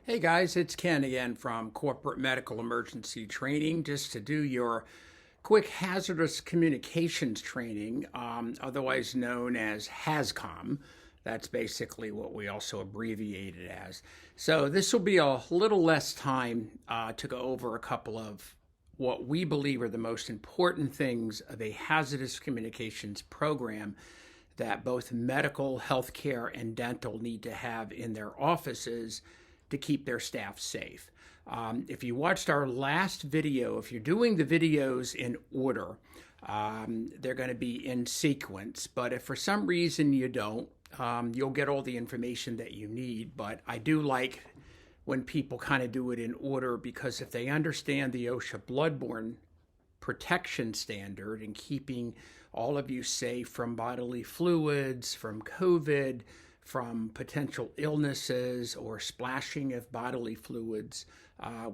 Hey guys, it's Ken again from Corporate Medical Emergency Training, just to do your quick hazardous communications training, otherwise known as HAZCOM. That's basically what we also abbreviate it as. So this will be a little less time to go over a couple of what we believe are the most important things of a hazardous communications program that both medical, healthcare, and dental need to have in their offices to keep their staff safe. If you watched our last video, if you're doing the videos in order, they're going to be in sequence. But if for some reason you don't, you'll get all the information that you need. But I do like when people kind of do it in order, because if they understand the OSHA bloodborne protection standard and keeping all of you safe from bodily fluids, from COVID, from potential illnesses or splashing of bodily fluids,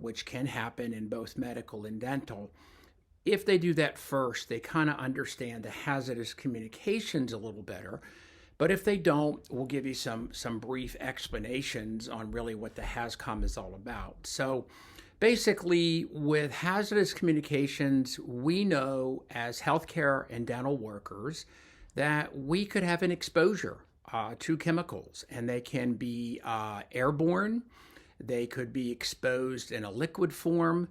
which can happen in both medical and dental. If they do that first, they kind of understand the hazardous communications a little better. But if they don't, we'll give you some brief explanations on really what the HAZCOM is all about. So basically, with hazardous communications, we know as healthcare and dental workers that we could have an exposure to chemicals, and they can be airborne, they could be exposed in a liquid form,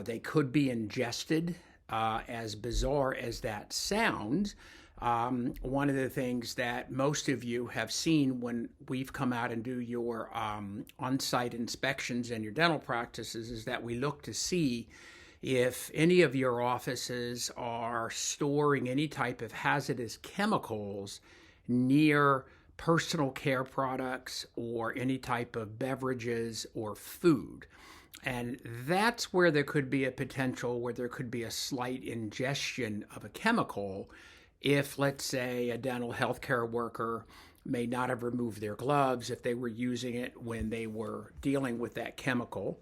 they could be ingested. As bizarre as that sounds, one of the things that most of you have seen when we've come out and do your on-site inspections in your dental practices is that we look to see if any of your offices are storing any type of hazardous chemicals near personal care products or any type of beverages or food. And that's where there could be a potential where there could be a slight ingestion of a chemical if, let's say, a dental healthcare worker may not have removed their gloves if they were using it when they were dealing with that chemical.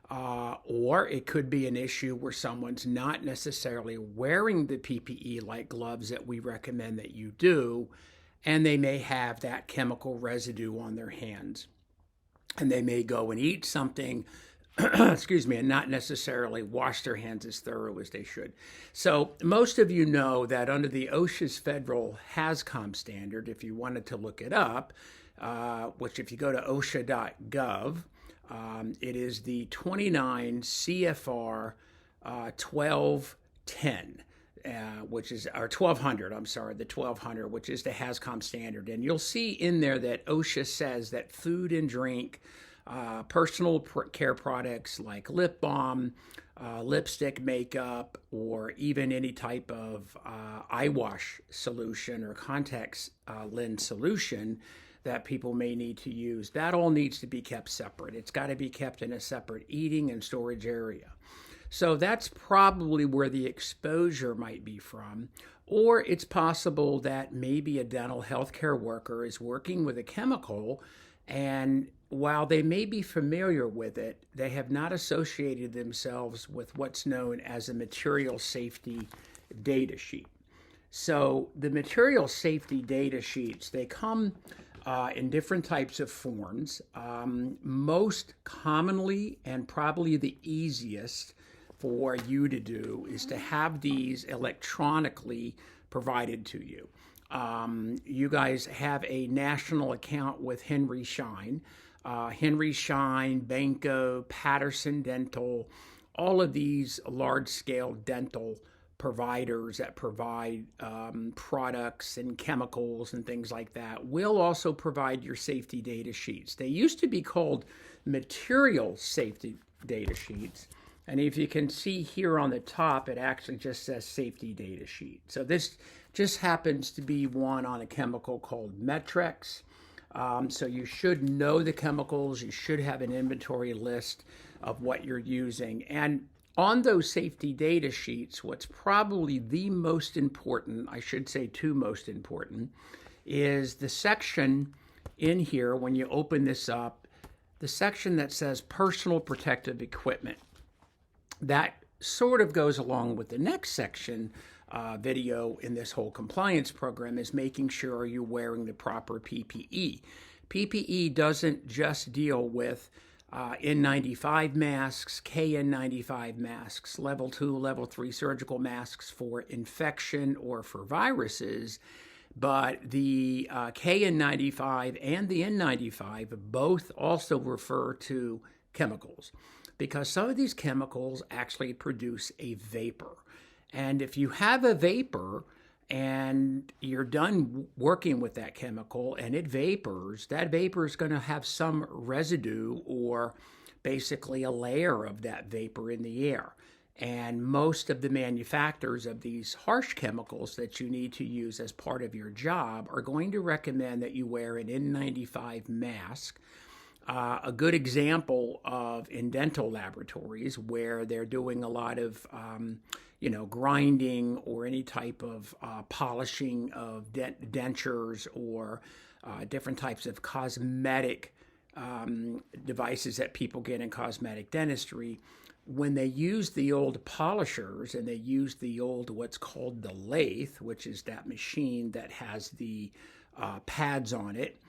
Or it could be an issue where someone's not necessarily wearing the PPE like gloves that we recommend that you do, and they may have that chemical residue on their hands. And they may go and eat something, excuse me, and not necessarily wash their hands as thorough as they should. So most of you know that under the OSHA's federal HAZCOM standard, if you wanted to look it up, which if you go to osha.gov, it is the 29 CFR 1210. Which is, or 1200, I'm sorry, the 1200, which is the HAZCOM standard. And you'll see in there that OSHA says that food and drink, personal care products like lip balm, lipstick, makeup, or even any type of eye wash solution or contact lens solution that people may need to use, that all needs to be kept separate. It's got to be kept in a separate eating and storage area. So that's probably where the exposure might be from. Or it's possible that maybe a dental healthcare worker is working with a chemical, and while they may be familiar with it, they have not associated themselves with what's known as a material safety data sheet. So the material safety data sheets, they come in different types of forms. Most commonly, and probably the easiest for you to do, is to have these electronically provided to you. You guys have a national account with Henry Schein. Henry Schein, Banco, Patterson Dental, all of these large-scale dental providers that provide products and chemicals and things like that will also provide your safety data sheets. They used to be called material safety data sheets. And if you can see here on the top, it actually just says safety data sheet. So this just happens to be one on a chemical called Metrex. So you should know the chemicals. You should have an inventory list of what you're using. And on those safety data sheets, what's probably the most important, I should say two most important, is the section in here when you open this up, the section that says personal protective equipment. That sort of goes along with the next section video in this whole compliance program, is making sure you're wearing the proper PPE. PPE doesn't just deal with N95 masks, KN95 masks, level 2, level 3 surgical masks for infection or for viruses. But the KN95 and the N95 both also refer to chemicals, because some of these chemicals actually produce a vapor. And if you have a vapor and you're done working with that chemical and it vapors, that vapor is going to have some residue or basically a layer of that vapor in the air. And most of the manufacturers of these harsh chemicals that you need to use as part of your job are going to recommend that you wear an N95 mask. A good example of in dental laboratories where they're doing a lot of grinding or any type of polishing of dentures or different types of cosmetic devices that people get in cosmetic dentistry. When they use the old polishers and they use the old what's called the lathe, which is that machine that has the pads on it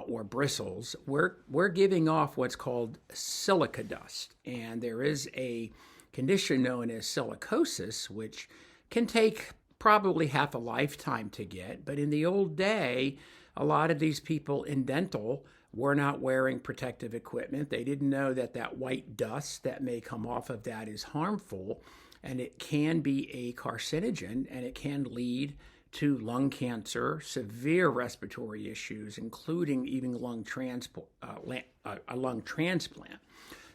or bristles, we're giving off what's called silica dust. And there is a condition known as silicosis, which can take probably half a lifetime to get. But in the old day, a lot of these people in dental were not wearing protective equipment. They didn't know that that white dust that may come off of that is harmful, and it can be a carcinogen, and it can lead to lung cancer, severe respiratory issues, including even a lung transplant.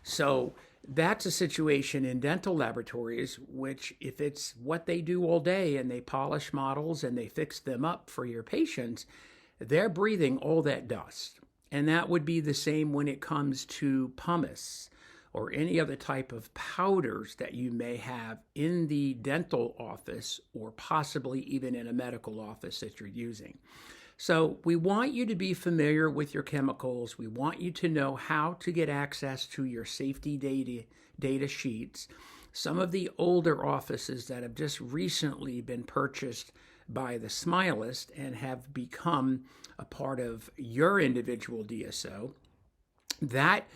So that's a situation in dental laboratories, which if it's what they do all day and they polish models and they fix them up for your patients, they're breathing all that dust. And that would be the same when it comes to pumice or any other type of powders that you may have in the dental office or possibly even in a medical office that you're using. So we want you to be familiar with your chemicals. We want you to know how to get access to your safety data sheets. Some of the older offices that have just recently been purchased by the Smilist and have become a part of your individual DSO, that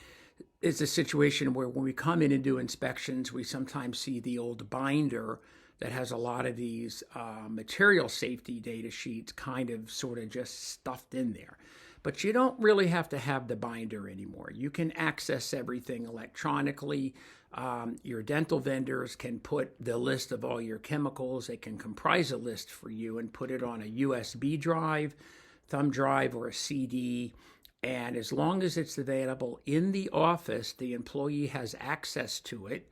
is a situation where when we come in and do inspections, we sometimes see the old binder that has a lot of these material safety data sheets kind of sort of just stuffed in there. But you don't really have to have the binder anymore. You can access everything electronically. Your dental vendors can put the list of all your chemicals. They can comprise a list for you and put it on a USB drive, thumb drive, or a CD. And as long as it's available in the office, the employee has access to it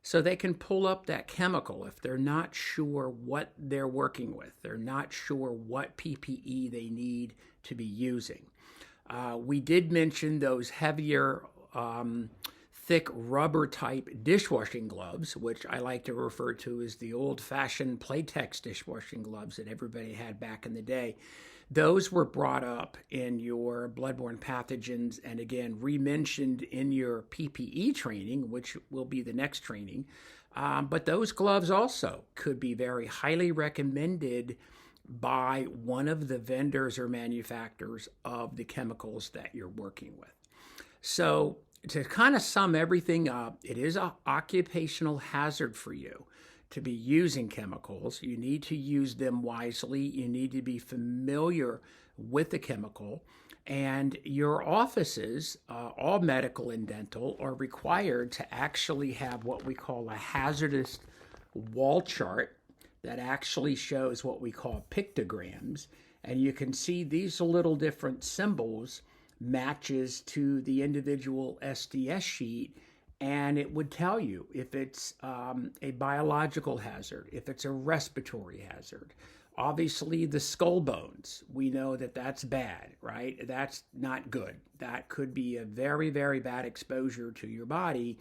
so they can pull up that chemical if they're not sure what they're working with. They're not sure what PPE they need to be using. We did mention those heavier, thick rubber type dishwashing gloves, which I like to refer to as the old-fashioned Playtex dishwashing gloves that everybody had back in the day. Those were brought up in your bloodborne pathogens and again re-mentioned in your PPE training, which will be the next training. But those gloves also could be very highly recommended by one of the vendors or manufacturers of the chemicals that you're working with. So to kind of sum everything up, it is an occupational hazard for you to be using chemicals. You need to use them wisely. You need to be familiar with the chemical. And your offices, all medical and dental, are required to actually have what we call a hazardous wall chart that actually shows what we call pictograms. And you can see these little different symbols matches to the individual SDS sheet, and it would tell you if it's a biological hazard, if it's a respiratory hazard. Obviously, the skull bones, we know that that's bad, right? That's not good. That could be a very, very bad exposure to your body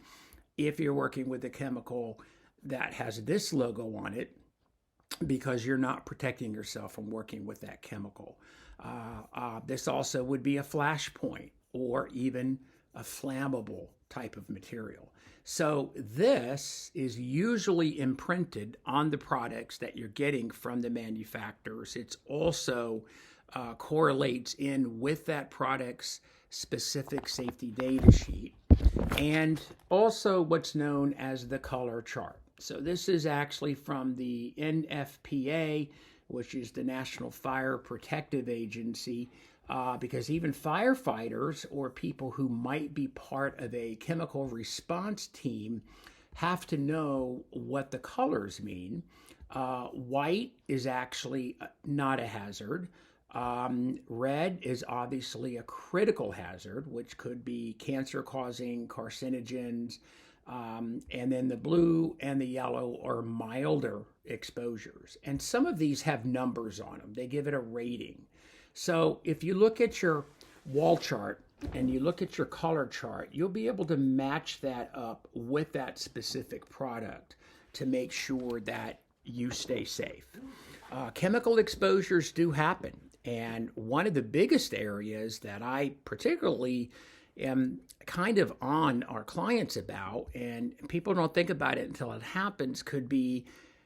if you're working with a chemical that has this logo on it, because you're not protecting yourself from working with that chemical. This also would be a flashpoint or even a flammable type of material. So this is usually imprinted on the products that you're getting from the manufacturers. It's also correlates in with that product's specific safety data sheet. and also what's known as the color chart. So this is actually from the NFPA, which is the National Fire Protective Agency, because even firefighters or people who might be part of a chemical response team have to know what the colors mean. White is actually not a hazard. Red is obviously a critical hazard, which could be cancer causing carcinogens. And then the blue and the yellow are milder exposures. And some of these have numbers on them, they give it a rating. So if you look at your wall chart and you look at your color chart, you'll be able to match that up with that specific product to make sure that you stay safe. Chemical exposures do happen. And one of the biggest areas that I particularly am kind of on our clients about, and people don't think about it until it happens, could be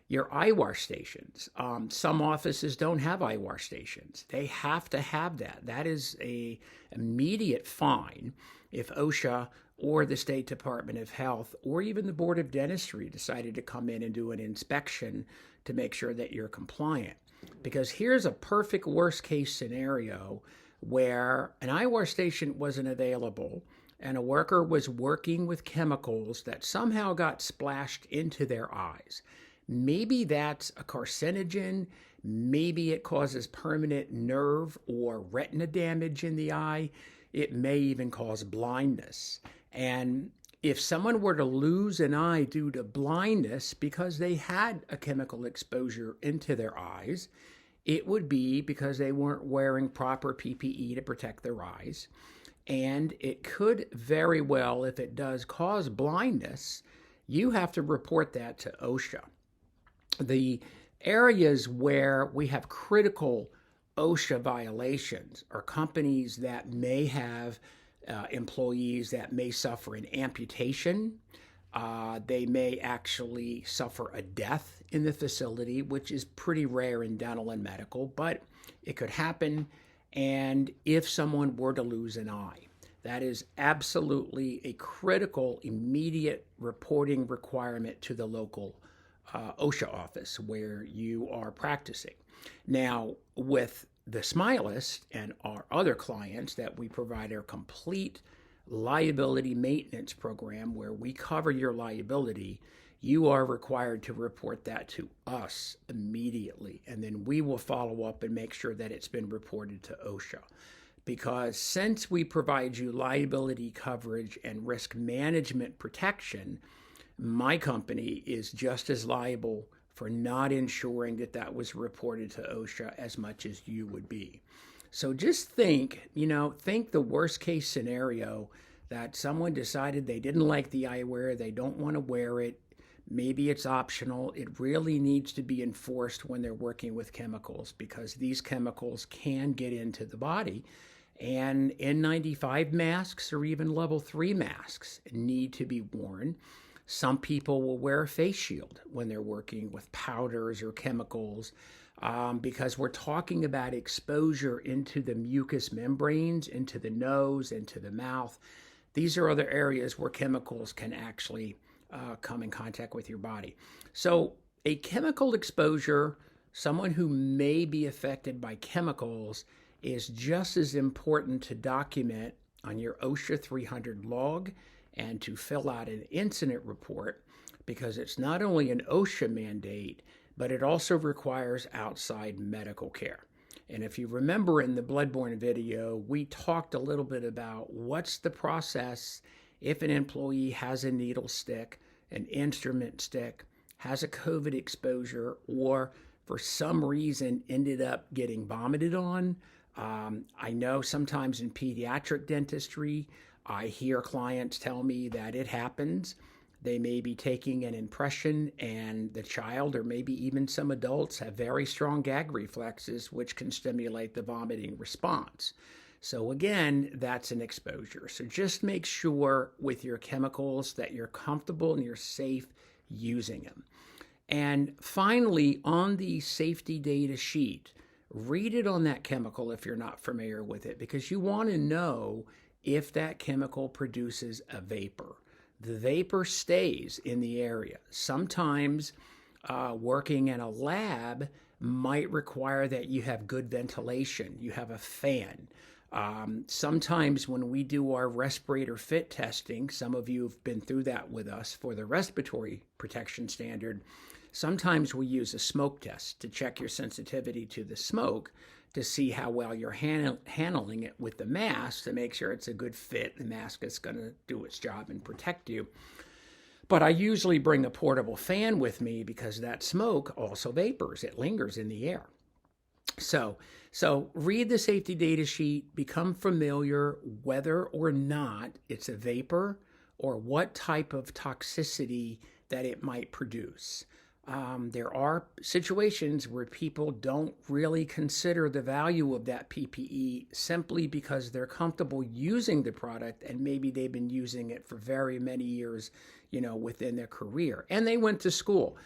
your eye wash stations. Some offices don't have eye wash stations. They have to have that. That is a immediate fine if OSHA or the State Department of Health or even the Board of Dentistry decided to come in and do an inspection to make sure that you're compliant. Because here's a perfect worst case scenario where an eye wash station wasn't available and a worker was working with chemicals that somehow got splashed into their eyes. Maybe that's a carcinogen, maybe it causes permanent nerve or retina damage in the eye, it may even cause blindness. And if someone were to lose an eye due to blindness because they had a chemical exposure into their eyes, it would be because they weren't wearing proper PPE to protect their eyes. And it could very well, if it does cause blindness, you have to report that to OSHA. The areas where we have critical OSHA violations are companies that may have employees that may suffer an amputation. They may actually suffer a death in the facility, which is pretty rare in dental and medical, but it could happen. And if someone were to lose an eye, that is absolutely a critical, immediate reporting requirement to the local OSHA office where you are practicing. Now, with the Smilist and our other clients that we provide our complete liability maintenance program where we cover your liability, you are required to report that to us immediately. And then we will follow up and make sure that it's been reported to OSHA. Because since we provide you liability coverage and risk management protection, my company is just as liable for not ensuring that that was reported to OSHA as much as you would be. So just think the worst case scenario that someone decided they didn't like the eyewear, they don't want to wear it, maybe it's optional. It really needs to be enforced when they're working with chemicals because these chemicals can get into the body. And N95 masks or even level 3 masks need to be worn. Some people will wear a face shield when they're working with powders or chemicals because we're talking about exposure into the mucous membranes, into the nose, into the mouth. These are other areas where chemicals can actually come in contact with your body. So a chemical exposure, someone who may be affected by chemicals, is just as important to document on your OSHA 300 log and to fill out an incident report because it's not only an OSHA mandate, but it also requires outside medical care. And if you remember in the bloodborne video, we talked a little bit about what's the process if an employee has a needle stick, an instrument stick, has a COVID exposure, or for some reason ended up getting vomited on. I know sometimes in pediatric dentistry, I hear clients tell me that it happens. They may be taking an impression and the child or maybe even some adults have very strong gag reflexes, which can stimulate the vomiting response. So again, that's an exposure. So just make sure with your chemicals that you're comfortable and you're safe using them. And finally, on the safety data sheet, read it on that chemical if you're not familiar with it, because you want to know if that chemical produces a vapor. The vapor stays in the area. Sometimes working in a lab might require that you have good ventilation, you have a fan. Sometimes when we do our respirator fit testing, some of you have been through that with us for the respiratory protection standard. Sometimes we use a smoke test to check your sensitivity to the smoke to see how well you're handling it with the mask to make sure it's a good fit. The mask is going to do its job and protect you. But I usually bring a portable fan with me because that smoke also vapors. It lingers in the air. So read the safety data sheet, become familiar whether or not it's a vapor or what type of toxicity that it might produce. There are situations where people don't really consider the value of that PPE simply because they're comfortable using the product and maybe they've been using it for very many years, within their career. And they went to school,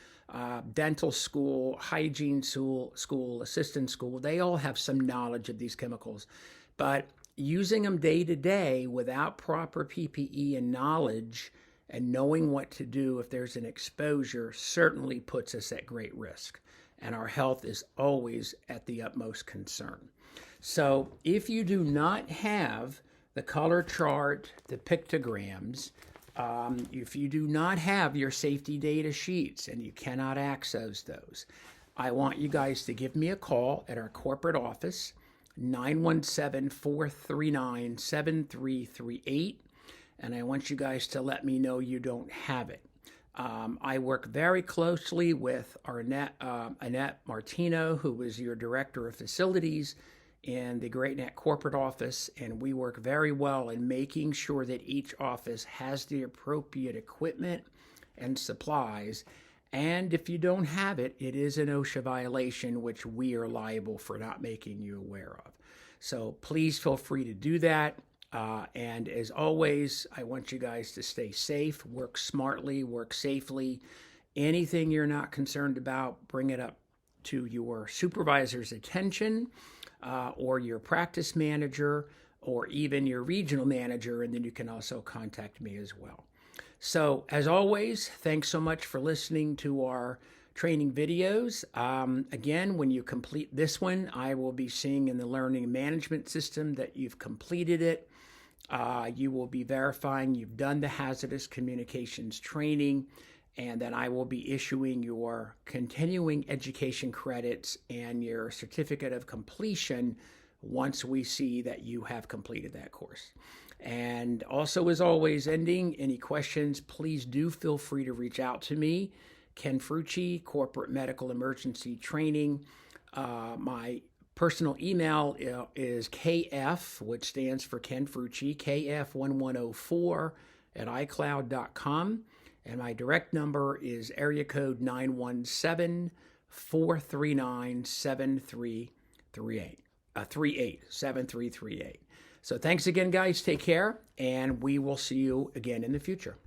dental school, hygiene school, assistant school. They all have some knowledge of these chemicals. But using them day to day without proper PPE and knowledge and knowing what to do if there's an exposure certainly puts us at great risk. And our health is always at the utmost concern. So if you do not have the color chart, the pictograms, if you do not have your safety data sheets and you cannot access those, I want you guys to give me a call at our corporate office, 917-439-7338. And I want you guys to let me know you don't have it. I work very closely with Annette Martino, who is your director of facilities in the Great Neck corporate office, and we work very well in making sure that each office has the appropriate equipment and supplies. And if you don't have it, it is an OSHA violation, which we are liable for not making you aware of. So please feel free to do that. And as always, I want you guys to stay safe, work smartly, work safely. Anything you're not concerned about, bring it up to your supervisor's attention or your practice manager or even your regional manager, and then you can also contact me as well. So as always, thanks so much for listening to our training videos. Again, when you complete this one, I will be seeing in the learning management system that you've completed it. You will be verifying you've done the hazardous communications training, and then I will be issuing your continuing education credits and your certificate of completion once we see that you have completed that course. And also, as always, ending, any questions, please do feel free to reach out to me. Ken Frucci, Corporate Medical Emergency Training. My personal email is KF, which stands for Ken Frucci, KF1104 at iCloud.com. And my direct number is area code 917-439-7338. So thanks again, guys. Take care, and we will see you again in the future.